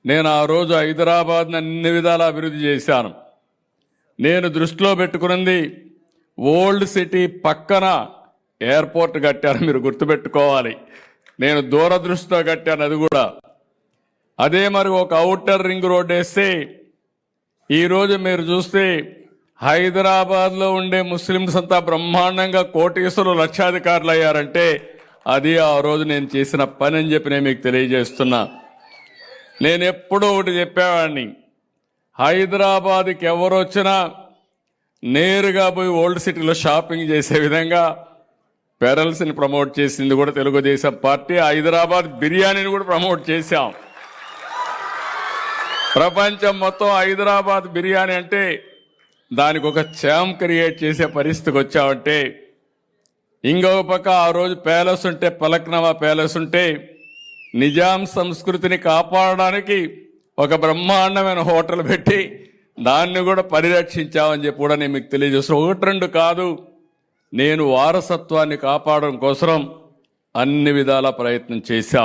నేను ఆ రోజు హైదరాబాద్ని అన్ని విధాలా అభివృద్ధి చేశాను. నేను దృష్టిలో పెట్టుకున్నది ఓల్డ్ సిటీ పక్కన ఎయిర్పోర్ట్ కట్టాను. మీరు గుర్తుపెట్టుకోవాలి, నేను దూరదృష్టితో కట్టాను అది కూడా. అదే మరి ఒక ఔటర్ రింగ్ రోడ్ వేస్తే ఈరోజు మీరు చూస్తే హైదరాబాద్లో ఉండే ముస్లిమ్స్ అంతా బ్రహ్మాండంగా కోటీశ్వరులు లక్షాధికారులు అయ్యారంటే అది ఆ రోజు నేను చేసిన పని అని చెప్పి నేను మీకు తెలియజేస్తున్నా. నేను ఎప్పుడూ ఒకటి చెప్పేవాడిని, హైదరాబాద్కి ఎవరు వచ్చినా నేరుగా పోయి ఓల్డ్ సిటీలో షాపింగ్ చేసే విధంగా పెరల్స్ని ప్రమోట్ చేసింది కూడా తెలుగుదేశం పార్టీ. హైదరాబాద్ బిర్యానీని కూడా ప్రమోట్ చేశాం. ప్రపంచం మొత్తం హైదరాబాద్ బిర్యానీ అంటే దానికి ఒక ఛాంప్ క్రియేట్ చేసే పరిస్థితికి వచ్చామంటే, ఇంకొక పక్క ఆ రోజు ప్యాలెస్ ఉంటే, పలక్నవా ప్యాలెస్ ఉంటే నిజాం సంస్కృతిని కాపాడడానికి ఒక బ్రహ్మాండమైన హోటల్ పెట్టి దాన్ని కూడా పరిరక్షించామని చెప్పి కూడా నేను మీకు తెలియజేస్తాను. ఒకటి రెండు కాదు, నేను వారసత్వాన్ని కాపాడడం కోసం అన్ని విధాల ప్రయత్నం చేశాం.